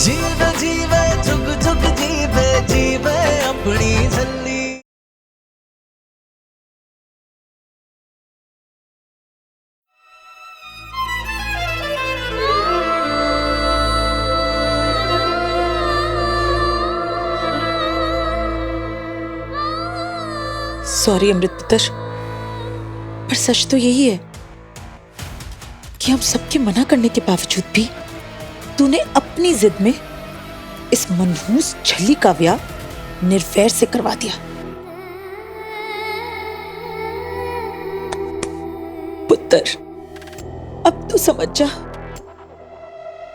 जीवे जीवे झुक झुक जीवे जीवे अपनी झल्ली। सॉरी अमृत पुत्र, पर सच तो यही है कि हम सबके मना करने के बावजूद भी तूने अपनी जिद में इस मनहूस छली का ब्याह निर्वैर से करवा दिया। पुत्र, अब तू समझ जा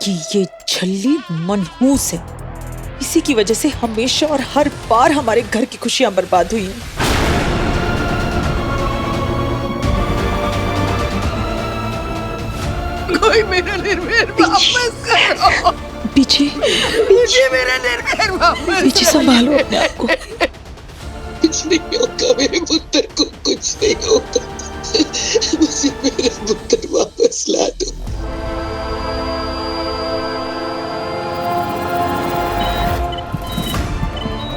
कि ये छली मनहूस है। इसी की वजह से हमेशा और हर बार हमारे घर की खुशियां बर्बाद हुई हैं। कोई मेरा निर्वैर वापस करो। पीछे मेरा निर्वैर वापस। पीछे संभालो अपने आप को। कुछ नहीं होगा मेरे पुत्र को, कुछ नहीं होगा। मुझे मेरा पुत्र वापस ला दो।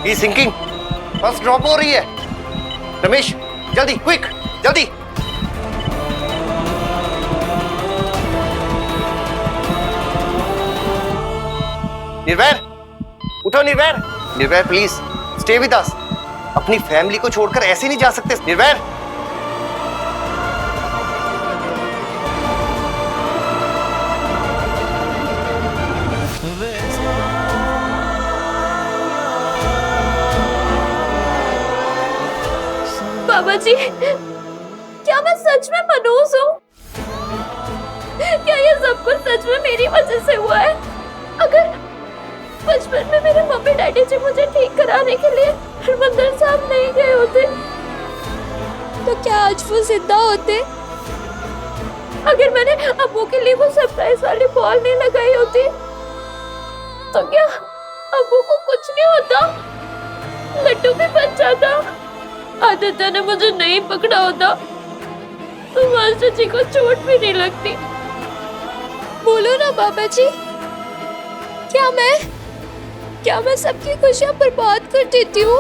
ये सिंकिंग बस ड्रॉप हो रही है। रमेश जल्दी, क्विक जल्दी। निर्वैर उठो, निर्वैर। निर्वैर प्लीज स्टे विद अस। अपनी फैमिली को छोड़कर ऐसे नहीं जा सकते निर्वैर। बाबा जी, क्या मैं सच में मनहूस हूँ? क्या ये सब कुछ सच में मेरी वजह से हुआ है? अगर बचपन में मेरे मम्मी डैडी जी मुझे ठीक कराने के लिए हरमंदिर साहब नहीं गए होते तो क्या आज वो जिंदा होते? अगर मैंने अब्बू के लिए वो सरप्राइज वाली बॉल नहीं लगाई होती तो क्या अब्बू को कुछ नहीं होता? लड्डू भी बच जाता। आदित्य ने मुझे नहीं पकड़ा होता तो मास्टर जी को चोट भी नहीं लगती। बोलो ना बाबा जी, क्या मैं सबकी खुशियां बर्बाद कर देती हूँ?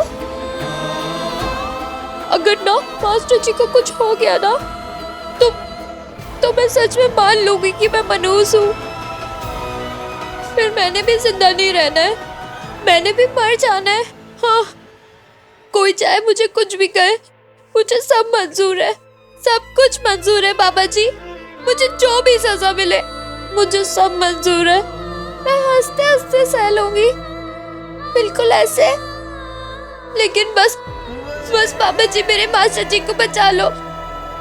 अगर ना मास्टर जी को कुछ हो गया ना तो मैं सच में मान लूंगी कि मैं मनहूस हूँ। फिर मैंने भी जिंदा नहीं रहना है, मैंने भी मर जाना है। हाँ, कोई चाहे मुझे कुछ भी कहे, मुझे सब मंजूर है, सब कुछ मंजूर है बाबा जी। मुझे जो भी सजा मिले मुझे सब मंजूर है। मैं हंसते हंसते सह लूंगी, बिल्कुल ऐसे। लेकिन बस बाबा जी मेरे मास्टर जी को बचा लो,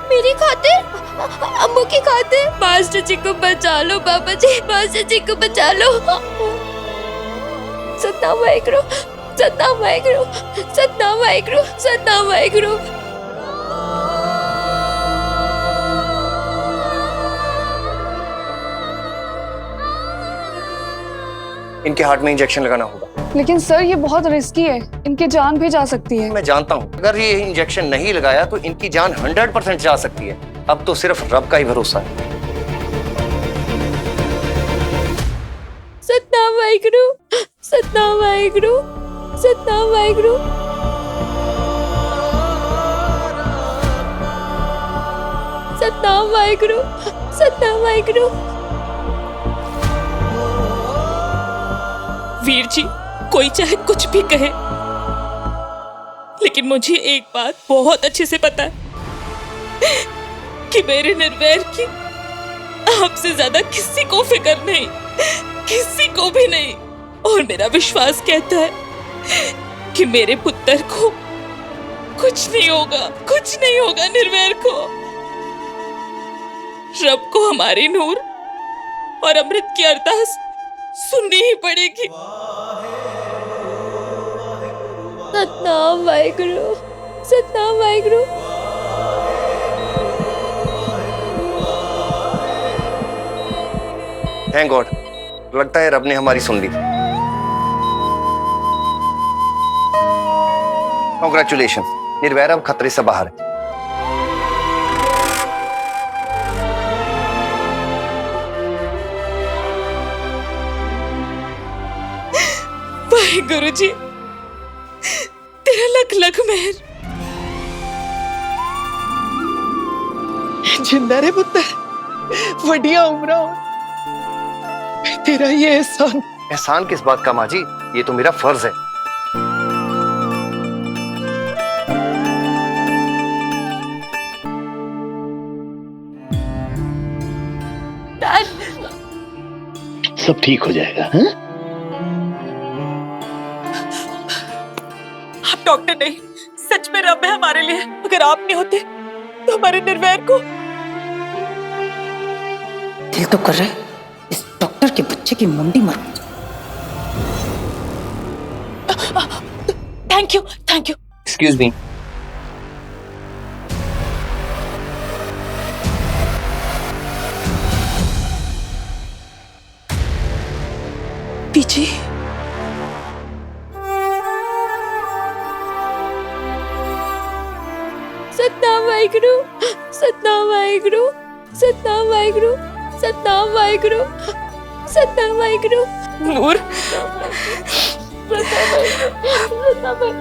मेरी खातिर, अम्मू की खातिर। मास्टर जी को बचा लो बाबा जी, मास्टर जी को बचा लो। सतनाम वाहेगुरु, सतनाम वाहेगुरु, सतनाम वाहेगुरु, सतनाम वाहेगुरु। इनके हार्ट में इंजेक्शन लगाना होगा। लेकिन सर ये बहुत रिस्की है, इनकी जान भी जा सकती है। मैं जानता हूँ, अगर ये इंजेक्शन नहीं लगाया तो इनकी जान 100% जा सकती है। अब तो सिर्फ रब का ही भरोसा है। सतनाम वाहेगुरु, सतनाम वाहेगुरु, सतनाम वाहेगुरु। सतनाम वाहेगुरु, सतनाम वाहेगुरु। वीर जी, कोई चाहे कुछ भी कहे, लेकिन मुझे एक बात बहुत अच्छे से पता है कि मेरे निर्वैर की आपसे ज्यादा किसी को फिक्र नहीं, किसी को भी नहीं। और मेरा विश्वास कहता है कि मेरे पुत्र को कुछ नहीं होगा, कुछ नहीं होगा। निर्वैर को, रब को हमारी नूर और अमृत की अरदास सुननी ही पड़ेगी। सतनाम वाहेगुरु, सतनाम वाहेगुरु। थैंक गॉड, लगता है रब ने हमारी सुन ली। कांग्रेचुलेशन, निर्वैर अब खतरे से बाहर है। वाहे गुरुजी, तेरा लख लख मेहर। जिंदा रे पुत्र, वडिया उम्र हो। तेरा ये एहसान। एहसान किस बात का माँ जी, ये तो मेरा फर्ज है। सब ठीक हो जाएगा। हाँ? आप डॉक्टर नहीं, सच में रब है हमारे लिए। अगर आप नहीं होते तो हमारे निर्वैर को। दिल तो कर रहा है इस डॉक्टर के बच्चे की मुंडी मार। Thank you, thank you. Excuse me. पीछे सतनाम वाहिगुरु, सतनाम वाहिगुरु, सतनाम वाहिगुरु, सतनाम वाहिगुरु, सतनाम वाहिगुरु। नूर,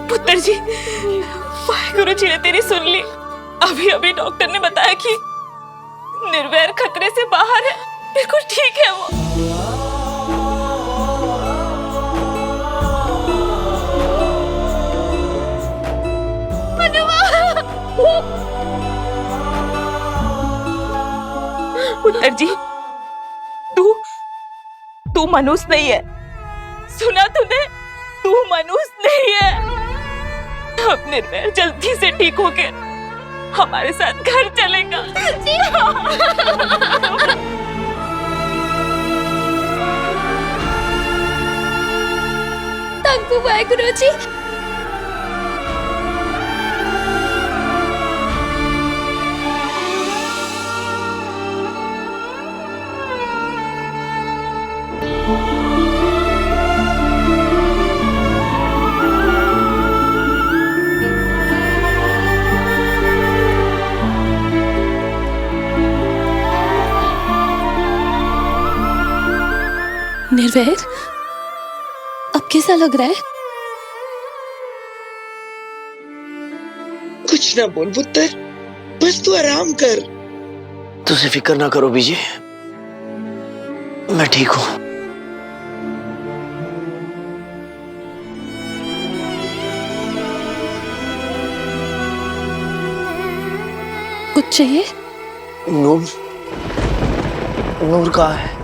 पुत्र जी, वाहिगुरु जी ने तेरी सुन ली। अभी अभी डॉक्टर ने बताया कि निर्वैर खतरे से बाहर है, बिल्कुल ठीक है वो। पुत्र जी, तू मनुष्य नहीं है। सुना तूने? तू मनुष्य नहीं है। अब निर्वैर जल्दी से ठीक होके हमारे साथ घर चलेगा। Thank you Waheguru ji. निर्वैर, अब कैसा लग रहा है? कुछ ना बोल पुत्र, बस तू आराम कर। तुझे फिक्र ना करो बीजी, मैं ठीक हूं। कुछ चाहिए? नूर, नूर कहाँ है?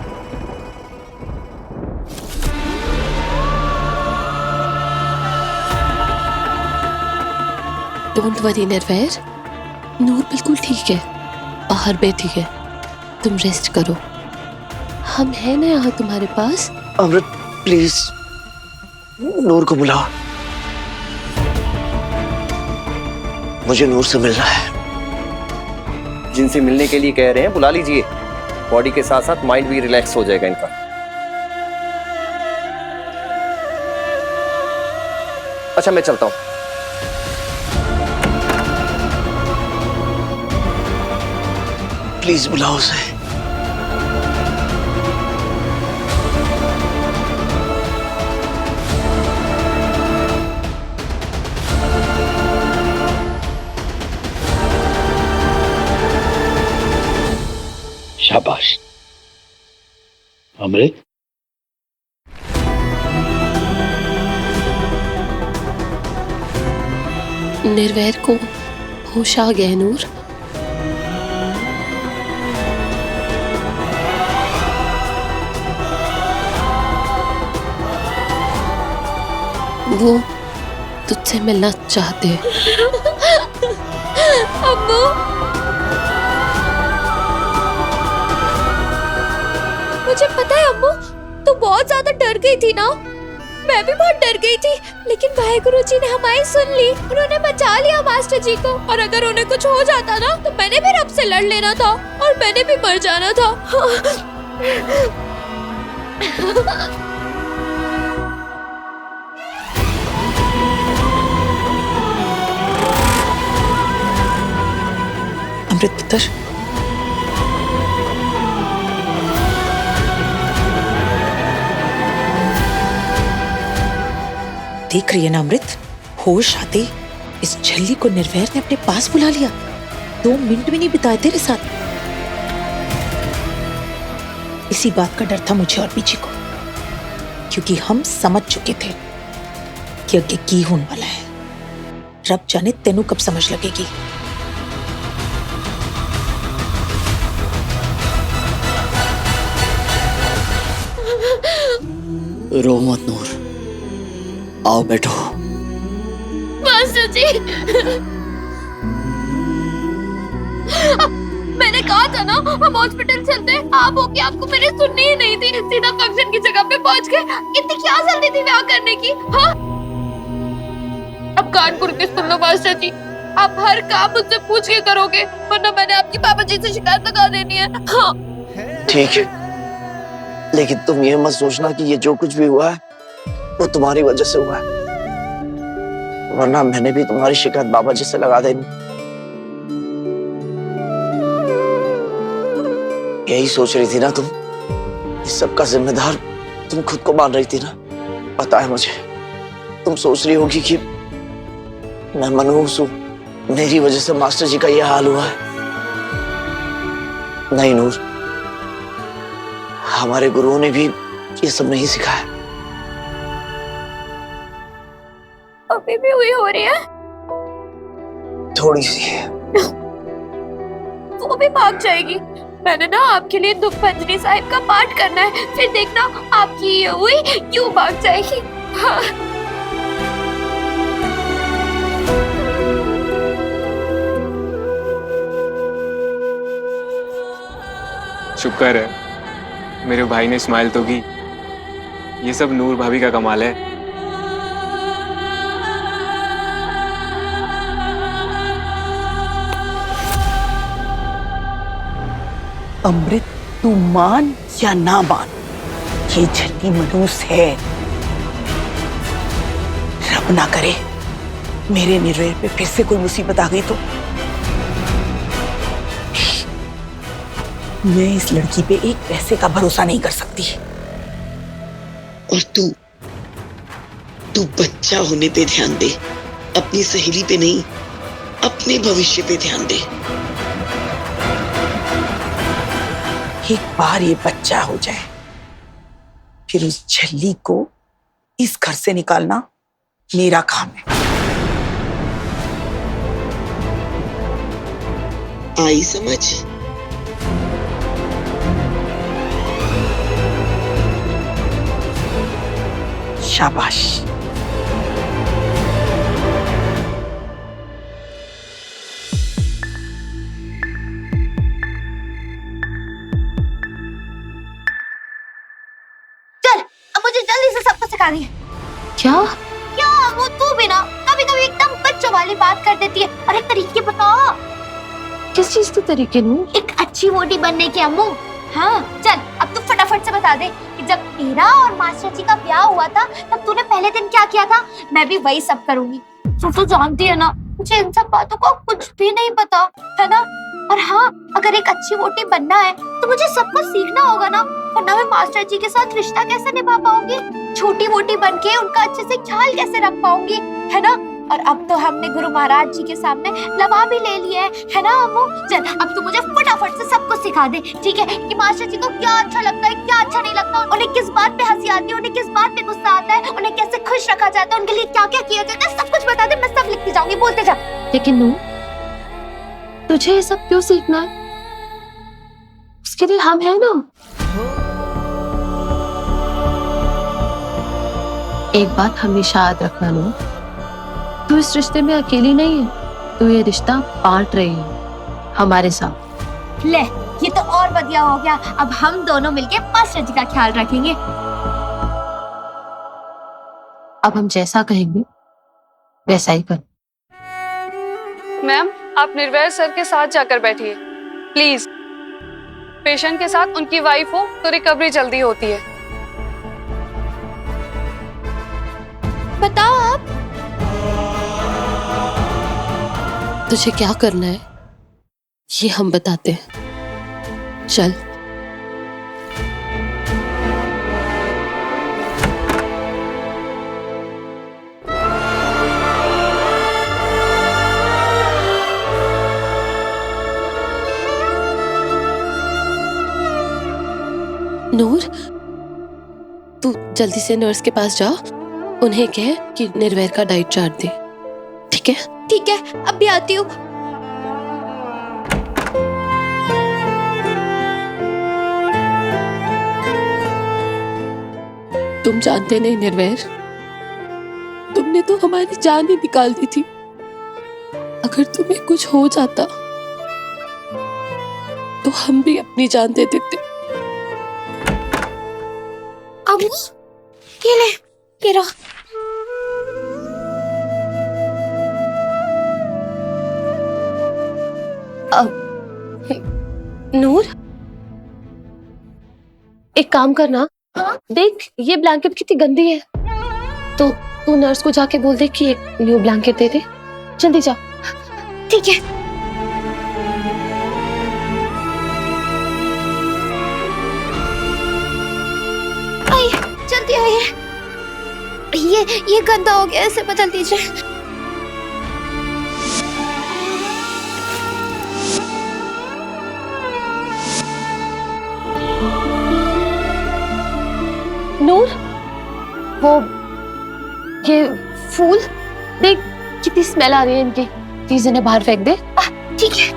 डोंट वरी निर्वैर, नूर बिल्कुल ठीक है, बाहर बैठी है। तुम रेस्ट करो, हम हैं ना यहाँ तुम्हारे पास। अमृत प्लीज नूर को बुला, मुझे नूर से मिलना है। जिनसे मिलने के लिए कह रहे हैं बुला लीजिए, बॉडी के साथ साथ माइंड भी रिलैक्स हो जाएगा इनका। अच्छा मैं चलता हूं। प्लीज बुलाओ उसे। शाबाश अमृत। निर्वैर को होश आ गया है नूर। वो तुझसे मिलना चाहते हैं। अम्मू, मुझे पता है अम्मू, तू बहुत ज्यादा डर गई थी ना। मैं भी बहुत डर गई थी, लेकिन वाहिगुरु जी ने हमारी सुन ली। उन्होंने बचा लिया मास्टर जी को। और अगर उन्हें कुछ हो जाता ना, तो मैंने भी रब से लड़ लेना था और मैंने भी मर जाना था। अमृत पुत्र, देख रही है ना अमृत, होश आते इस झल्ली को निर्वैर ने अपने पास बुला लिया। 2 मिनट भी नहीं बिताए तेरे साथ। इसी बात का डर था मुझे और पीछे को, क्योंकि हम समझ चुके थे कि आगे की होने वाला है। रब जाने तेनू कब समझ लगेगी। रो मत नूर, आओ बैठो। मास्टर जी, मैंने कहा था ना हम हॉस्पिटल चलते हैं। आप हो के आपको मैंने सुननी ही नहीं थी, सीधा फंक्शन की जगह पे पहुंच गए। इतनी क्या जल्दी थी ब्याह करने की? हाँ, अब कान खोल के सुन लो मास्टर जी, आप हर काम मुझसे पूछ के करोगे, वरना मैंने आपकी पापा जी से शिकायत लगा देनी है। हाँ ठीक है, लेकिन तुम ये मत सोचना कि ये जो कुछ भी हुआ है वो तुम्हारी वजह से हुआ है, वरना मैंने भी तुम्हारी शिकायत बाबा जी से लगा देनी। यही सोच रही थी ना तुम? इस सब का जिम्मेदार तुम खुद को मान रही थी ना? पता है मुझे, तुम सोच रही होगी कि मैं मनहूस हूं, मेरी वजह से मास्टर जी का यह हाल हुआ है। नहीं नूर, हमारे गुरुओं ने भी ये सब नहीं सिखाया। अभी भी हुई हो रही है थोड़ी सी। वो भी भाग जाएगी। मैंने ना आपके लिए दुख पंजनी साहिब का पाठ करना है, फिर देखना आपकी ये हुई क्यों भाग जाएगी। हाँ। शुक्र है मेरे भाई ने स्माइल तो की। ये सब नूर भाभी का कमाल है। अमृत, तू मान या ना मान, ये झल्ली मनहूस है। रब ना करे मेरे निर्वैर पे फिर से कोई मुसीबत आ गई तो। मैं इस लड़की पे एक पैसे का भरोसा नहीं कर सकती। और तू बच्चा होने पे ध्यान दे, अपनी सहेली पे नहीं, अपने भविष्य पे ध्यान दे। एक बार ये बच्चा हो जाए, फिर उस झल्ली को इस घर से निकालना मेरा काम है। आई समझ? शाबाश। चल, अब मुझे जल्दी से सबको सिखा दी। क्या वो तू भी ना कभी कभी एकदम बच्चों वाली बात कर देती है। अरे तरीके बता। किस चीज के तरीके? एक अच्छी वोटी बनने के अम्मू। हाँ चल, अब तू फटाफट से बता दे कि जब तेरा और मास्टर जी का ब्याह हुआ था तब तूने पहले दिन क्या किया था। मैं भी वही सब करूंगी। तू जानती है ना, मुझे इन सब बातों का कुछ भी नहीं पता है ना। और हाँ, अगर एक अच्छी वोटी बनना है तो मुझे सब कुछ सीखना होगा ना, वरना मैं मास्टर जी के साथ रिश्ता कैसे निभा पाऊंगी, छोटी वोटी बन के उनका अच्छे से ख्याल कैसे रख पाऊंगी, है ना। और अब तो हमने गुरु महाराज जी के सामने लवा भी ले लिया है ना अम्मू। चल अब तू मुझे फटाफट से सब कुछ सिखा दे, ठीक है, कि मास्टर जी को क्या अच्छा लगता है, क्या अच्छा नहीं लगता, उन्हें किस बात पे हंसी आती है, उन्हें किस बात पे गुस्सा आता है, उन्हें कैसे खुश रखा जाता है, उनके लिए क्या क्या किया जाता है, सब कुछ बता दे। मैं सब लिखती जाऊंगी, बोलते जा। लेकिन नू, तुझे ये सब क्यों सीखना है? उसके लिए हम हैं ना। एक बात हमेशा याद रखना नू, तू इस रिश्ते में अकेली नहीं है, तू ये रिश्ता बांट रही है हमारे साथ। ले, ये तो और बढ़िया हो गया। अब हम दोनों मिलके मास्टर जी का ख्याल रखेंगे। अब हम जैसा कहेंगे वैसा ही कर। मैम, आप निर्वैर सर के साथ जाकर बैठिए प्लीज। पेशेंट के साथ उनकी वाइफ हो तो रिकवरी जल्दी होती है। बताओ आप। तुझे क्या करना है ये हम बताते हैं। चल। नूर, तू जल्दी से नर्स के पास जा, उन्हें कह कि निर्वैर का डाइट चार्ट दे, ठीक है? ठीक है, अब भी आती हूँ। तुम जानते नहीं निर्वैर, तुमने तो हमारी जान ही निकाल दी थी। अगर तुम्हें कुछ हो जाता तो हम भी अपनी जान दे देते। अम्मू, ये ले, ये रहा। नूर, एक काम करना, देख ये ब्लैंकेट कितनी गंदी है, तो तू नर्स को जाके बोल दे कि एक न्यू ब्लैंकेट दे दे। जल्दी जा। ठीक है। आइए, जल्दी आइए। ये गंदा हो गया, इसे बदल दीजिए। नूर, वो ये फूल देख, कितनी स्मेल आ रही है इनकी, प्लीज इन्हें बाहर फेंक दे। ठीक है।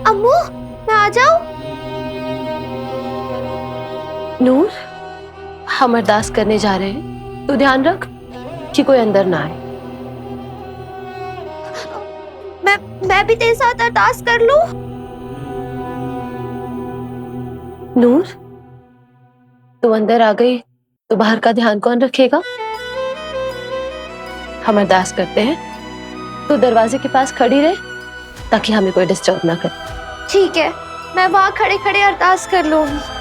अम्मू, मैं आ जाऊं? नूर, हम अरदास करने जा रहे हैं, तू ध्यान रख कि कोई अंदर ना आए। मैं भी तेरे साथ अरदास कर लूं? नूर, तू अंदर आ गई तो बाहर का ध्यान कौन रखेगा? हम अरदास करते हैं, तू दरवाजे के पास खड़ी रहे ताकि हमें कोई डिस्टर्ब ना करे। ठीक है, मैं वहां खड़े खड़े अरदास कर लूंगी।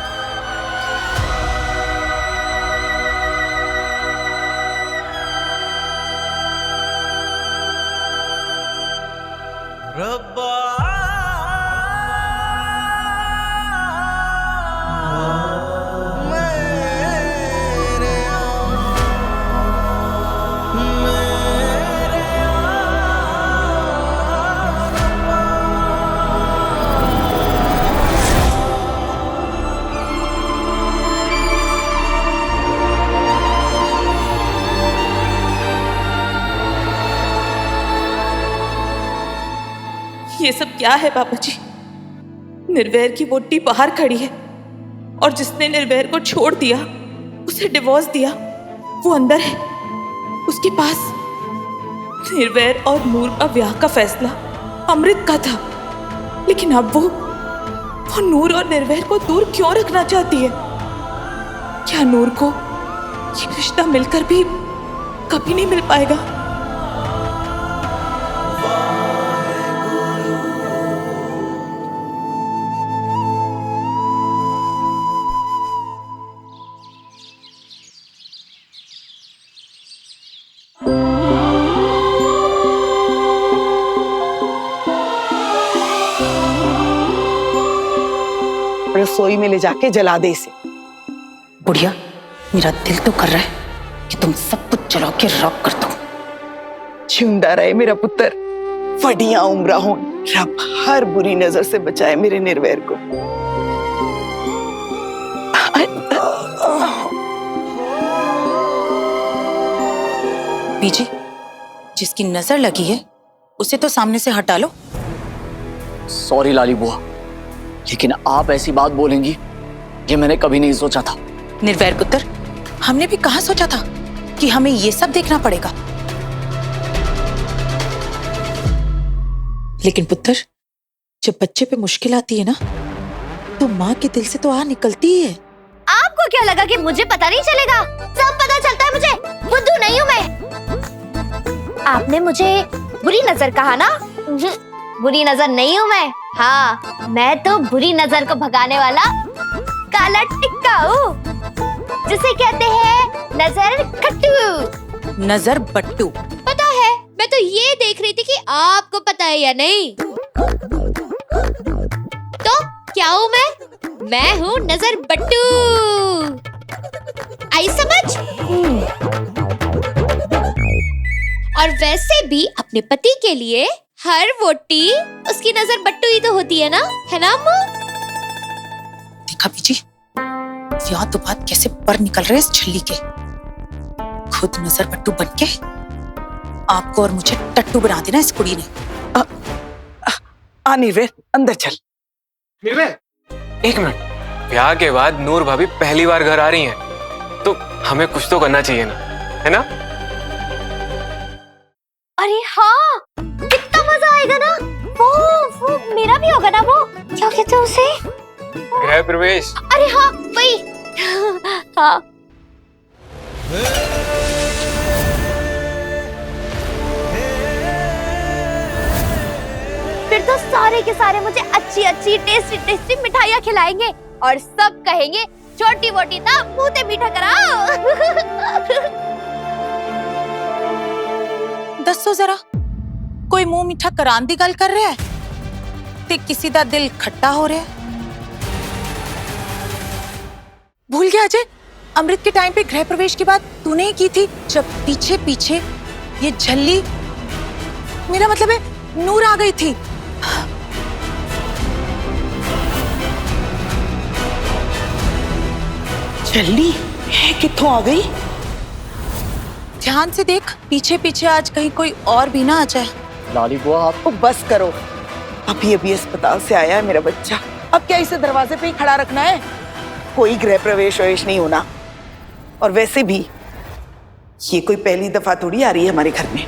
रब्बा ये सब क्या है पापा जी? निर्वैर की वोटी बाहर खड़ी है और जिसने निर्वैर को छोड़ दिया, उसे डिवोर्स दिया, वो अंदर है। उसके पास निर्वैर और नूर का ब्याह का फैसला अमृत का था, लेकिन अब वो नूर और निर्वैर को दूर क्यों रखना चाहती है? क्या नूर को ये रिश्ता मिलकर भी कभी नहीं मिल पाएगा? रसोई में ले जाके जला दे इसे। बुढ़िया, मेरा दिल तो कर रहा है कि तुम सब कुछ जला के राख कर दो। जिंदा रहे मेरा पुत्र, वडिया उम्र हो, रब हर बुरी नजर से बचाए मेरे निर्वैर को। बीजी, जिसकी नजर लगी है उसे तो सामने से हटा लो। सॉरी लाली बुआ, लेकिन आप ऐसी बात बोलेंगी ये मैंने कभी नहीं सोचा था। निर्वैर पुत्र, हमने भी कहाँ सोचा था कि हमें ये सब देखना पड़ेगा। लेकिन पुत्र, जब बच्चे पे मुश्किल आती है ना, तो माँ के दिल से तो आ निकलती ही है। आपको क्या लगा कि मुझे पता नहीं चलेगा? सब पता चलता है मुझे, बुद्धू नहीं हूँ मैं। आपने मुझे बुरी नजर कहा ना? बुरी नजर नहीं हूँ मैं। हाँ, मैं तो बुरी नजर को भगाने वाला काला टिक्का हूँ, जिसे कहते हैं नजर खट्टू। नजर बट्टू। पता है, मैं तो ये देख रही थी कि आपको पता है या नहीं। तो क्या हूँ मैं? मैं हूँ नजर बट्टू। आई समझ? और वैसे भी अपने पति के लिए हर वोटी उसकी नजर बट्टू ही तो होती है ना अम्मू? देखा बीजी, यहाँ तो बात कैसे पर निकल रहे इस छल्ली के। खुद नजर बट्टू बन के आपको और मुझे टट्टू बना देना इस कुड़ी ने। निर्वेर अंदर चल। निर्वेर, एक मिनट। ब्याह के बाद नूर भाभी पहली बार घर आ रही हैं, तो हमें कुछ तो करना चाहिए ना, है ना? अरे हाँ, कितना मजा आएगा ना। वो मेरा भी होगा ना। वो क्या कहते हैं उसे? गृह प्रवेश। अरे हाँ वही। हाँ फिर तो सारे के सारे मुझे अच्छी अच्छी टेस्टी टेस्टी मिठाइयाँ खिलाएंगे और सब कहेंगे छोटी मोटी ना मुंह ते मीठा कराओ। दसो जरा, कोई मुंह मीठा करान दी गल कर रहा है ते किसी दा दिल खट्टा हो रहा है। भूल गया अजय, अमृत के टाइम पे गृह प्रवेश की बात तूने ही की थी, जब पीछे पीछे ये झल्ली, मेरा मतलब है नूर आ गई थी। झल्ली है कित्थों आ गई? ध्यान से देख, पीछे पीछे आज कहीं कोई और भी ना आ जाए। लाली बुआ आपको बस करो, अभी अभी अस्पताल से आया है मेरा बच्चा, अब क्या इसे दरवाजे पे ही खड़ा रखना है? कोई गृह प्रवेश ववेश नहीं होना। और वैसे भी ये कोई पहली दफा थोड़ी आ रही है हमारे घर में।